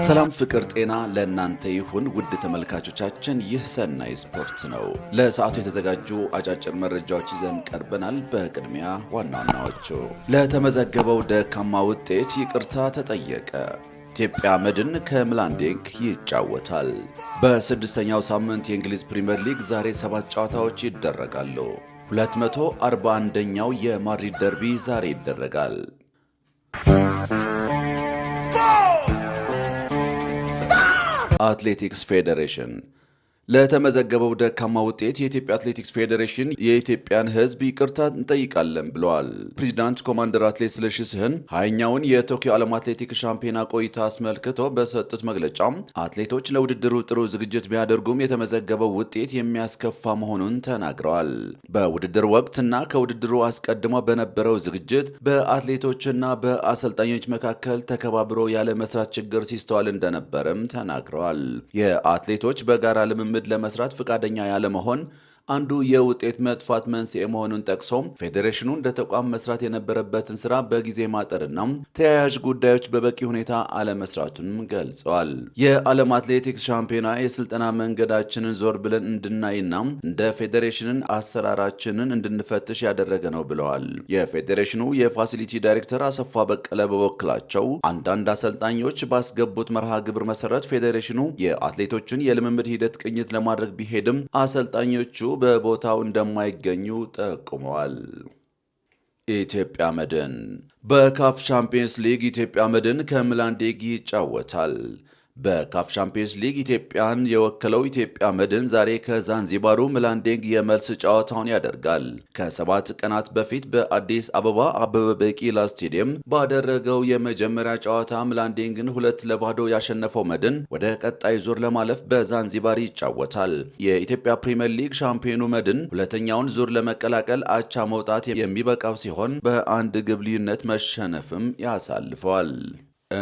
ሰላም ፍቅር ጤና ለእናንተ ይሁን ውድ ተመልካቾቻችን፣ ይህ ሰናይ ስፖርት ነው። ለሰዓቱ የተዘጋጁ አጫጭር መረጃዎች ይዘን ቀርበናል። በቅድሚያ ዋና ዋናዎቹ። ለተመዘገበው ደካማ ውጤት ይቅርታ ተጠየቀ። ኢትዮጵያ መድን ከምላንዴግ ይጫወታል። በስድስተኛው ሳምንት የእንግሊዝ ፕሪምየር ሊግ ዛሬ 7 ጨዋታዎች ይደረጋሉ። 241ኛው የማድሪድ ደርቢ ዛሬ ይደረጋል። አትሌቲክስ ፌዴሬሽን ለተመዘገበው ደካማ ውጤት የኢትዮጵያ አትሌቲክስ ፌዴሬሽን የኢትዮጵያን ሕዝብ ይቅርታ እንጠይቃለን ብለዋል። ፕሬዚዳንት ኮማንደር አትሌት ስለሺ ስህን 20ኛውን የቶኪዮ ዓለም አትሌቲክስ ሻምፒዮና ቆይታ አስመልክቶ በሰጡት መግለጫ አትሌቶች ለውድድሩ ጥሩ ዝግጅት ቢያደርጉም የተመዘገበው ውጤት የሚያስከፋ መሆኑን ተናግረዋል። በውድድር ወቅትና ከውድድሩ አስቀድሞ በነበረው ዝግጅት በአትሌቶችና በአሰልጣኞች መካከል ተከባብሮ ያለ መስራት ችግር ሲስተዋል እንደነበርም ተናግረዋል። የአትሌቶች በጋራ ልምምድ ለመስራት ፈቃደኛ ያለመሆን አንዱ የውጤት መጥፋት መንስኤ መሆኑን ጠቅሶ ፌዴሬሽኑ እንደ ተቋም መስራት የነበረበትን ስራ በጊዜ ማጠርና ተያያዥ ጉዳዮች በበቂ ሁኔታ አለመስራቱን ገልጸዋል። የዓለም አትሌቲክስ ሻምፒዮና የስልጠና መንገዳችንን ዞር ብለን እንድናይና እንደ ፌዴሬሽንን አሰራራችንን እንድንፈትሽ ያደረገ ነው ብለዋል። የፌዴሬሽኑ የፋሲሊቲ ዳይሬክተር አሰፋ በቀለ በበኩላቸው አንዳንድ አሰልጣኞች ባስገቡት መርሃ ግብር መሰረት ፌዴሬሽኑ የአትሌቶችን የልምምድ ሂደት ቅኝት ለማድረግ ቢሄድም አሰልጣኞቹ በቦታው እንደማይገኙ ጠቁመዋል። ኢትዮጵያ መድን በካፍ ቻምፒየንስ ሊግ ኢትዮጵያ መድን ከምላንዴግ ይጫወታል። በካፍ ቻምፒየንስ ሊግ ኢትዮጵያን የወከለው ኢትዮጵያ መድን ዛሬ ከዛንዚባሩ ምላንዴግ የመልስ ጨዋታውን ያደርጋል። ከ7 ቀናት በፊት በአዲስ አበባ አበበ ቢቂላ ስቴዲየም ባደረገው የመጀመሪያ ጨዋታ ምላንዴግን 2-0 ያሸነፈው መድን ወደ ቀጣይ ዙር ለማለፍ በዛንዚባር ይጫወታል። የኢትዮጵያ ፕሪምየር ሊግ ሻምፒዮኑ መድን ሁለተኛውን ዙር ለመቀላቀል አቻ መውጣት የሚበቃው ሲሆን በአንድ ግብ ልዩነት መሸነፍም ያሳልፈዋል።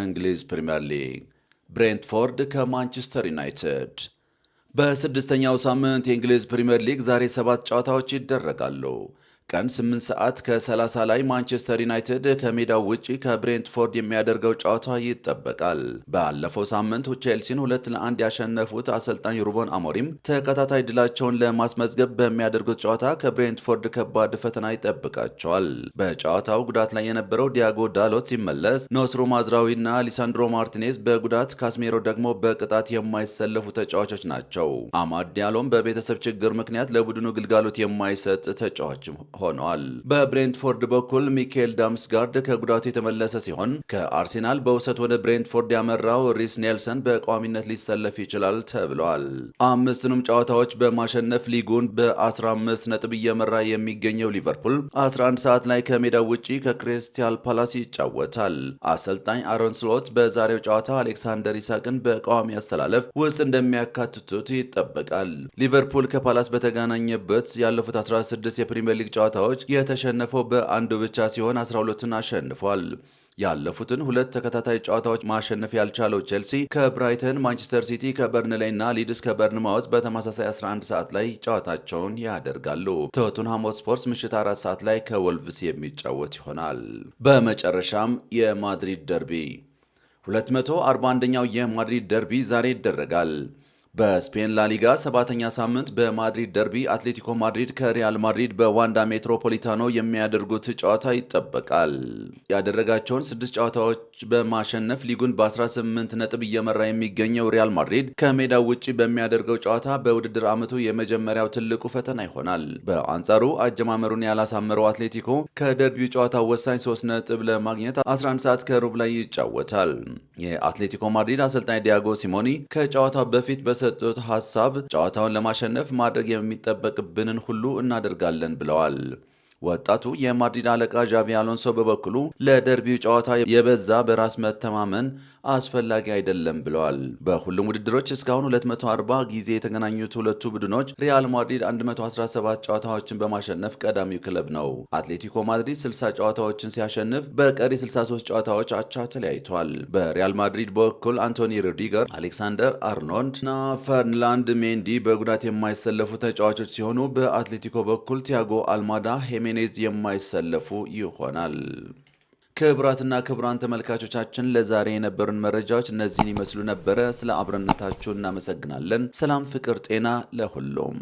እንግሊዝ ፕሪምየር ሊግ ብሬንትፎርድ ከማንቸስተር ዩናይትድ። በስድስተኛው ሳምንት የእንግሊዝ ፕሪምየር ሊግ ዛሬ 7 ጨዋታዎች ይደረጋሉ። ቀን 8 ሰዓት ከ30 ላይ ማንቸስተር ዩናይትድ ከሜዳው ውጪ ከብሬንትፎርድ የሚያደርገው ጨዋታ ይጠበቃል። ባለፈው ሳምንት ቼልሲን 2-1 ያሸነፉት አሰልጣኝ ሩበን አሞሪም ተከታታይ ድላቸውን ለማስመዝገብ በሚያደርጉት ጨዋታ ከብሬንትፎርድ ከባድ ፈተና ይጠብቃቸዋል። በጨዋታው ጉዳት ላይ የነበረው ዲያጎ ዳሎት ሲመለስ፣ ኖስሩ ማዝራዊና ሊሳንድሮ ማርቲኔዝ በጉዳት ካስሜሮ ደግሞ በቅጣት የማይሰለፉ ተጫዋቾች ናቸው። አማድ ዲያሎም በቤተሰብ ችግር ምክንያት ለቡድኑ ግልጋሎት የማይሰጥ ተጫዋች ሆኗል። በብሬንትፎርድ በኩል ሚካኤል ዳምስጋርድ ከጉዳቱ የተመለሰ ሲሆን ከአርሴናል በውሰት ወደ ብሬንትፎርድ ያመራው ሪስ ኔልሰን በቋሚነት ሊሰለፍ ይችላል ተብሏል። 5ቱንም ጨዋታዎች በማሸነፍ ሊጉን በ15 ነጥብ እየመራ የሚገኘው ሊቨርፑል 11 ሰዓት ላይ ከሜዳው ውጪ ከክሪስታል ፓላስ ይጫወታል። አሰልጣኝ አሮን ስሎት በዛሬው ጨዋታ አሌክሳንደር ኢሳቅን በቋሚ አስተላለፍ ውስጥ እንደሚያካትቱት ይጠበቃል። ሊቨርፑል ከፓላስ በተገናኘበት ያለፉት 16 የፕሪሚየር ሊግ ጨዋታዎች የተሸነፈው በአንዱ ብቻ ሲሆን 12ን አሸንፏል። ያለፉትን 2 ተከታታይ ጨዋታዎች ማሸነፍ ያልቻለው ቼልሲ ከብራይተን፣ ማንቸስተር ሲቲ ከበርንሌይ እና ሊድስ ከበርንማውዝ በተመሳሳይ 11 ሰዓት ላይ ጨዋታቸውን ያደርጋሉ። ቶተንሃም ሆትስፐርስ ምሽት 4 ሰዓት ላይ ከወልቭስ የሚጫወት ይሆናል። በመጨረሻም የማድሪድ ደርቢ 241ኛው የማድሪድ ደርቢ ዛሬ ይደረጋል። በስፔን ላሊጋ 7ኛ ሳምንት በማድሪድ ደርቢ አትሌቲኮ ማድሪድ ከሪያል ማድሪድ በዋንዳ ሜትሮፖሊታኖ የሚያደርጉት ጨዋታ ይጠበቃል። ያደረጋቸውን 6 ጨዋታዎች በማሸነፍ ሊጉን በ18 ነጥብ እየመራ የሚገኘው ሪያል ማድሪድ ከሜዳው ውጪ በሚያደርገው ጨዋታ በውድድር ዓመቱ የመጀመሪያው ትልቁ ፈተና ይሆናል። በአንጻሩ አጀማመሩን ያላሳመረው አትሌቲኮ ከደርቢው ጨዋታ ወሳኝ 3 ነጥብ ለማግኘት 11 ሰዓት ከሩብ ላይ ይጫወታል። የአትሌቲኮ ማድሪድ አሰልጣኝ ዲያጎ ሲሞኒ ከጨዋታው በፊት በሰጡት ሀሳብ ጨዋታውን ለማሸነፍ ማድረግ የሚጠበቅብንን ሁሉ እናደርጋለን ብለዋል። ወጣቱ የማድሪድ አለቃ ዣቪ አሎንሶ በበኩሉ ለደርቢው ጨዋታ የበዛ በራስ መተማመን አስፈላጊ አይደለም ብለዋል። በሁሉም ውድድሮች እስካሁን 240 ጊዜ የተገናኙት ሁለቱ ቡድኖች ሪያል ማድሪድ 117 ጨዋታዎችን በማሸነፍ ቀዳሚው ክለብ ነው። አትሌቲኮ ማድሪድ 60 ጨዋታዎችን ሲያሸንፍ በቀሪ 63 ጨዋታዎች አቻ ተለያይቷል። በሪያል ማድሪድ በኩል አንቶኒ ሩዲገር፣ አሌክሳንደር አርኖልድ እና ፈርላንድ ሜንዲ በጉዳት የማይሰለፉ ተጫዋቾች ሲሆኑ በአትሌቲኮ በኩል ቲያጎ አልማዳ ሜኔዝ የማይሰለፉ ይሆናል። ክቡራትና ክቡራን ተመልካቾቻችን ለዛሬ የነበሩን መረጃዎች እነዚህን ይመስሉ ነበረ። ስለ አብረነታችሁ እናመሰግናለን። ሰላም፣ ፍቅር፣ ጤና ለሁሉም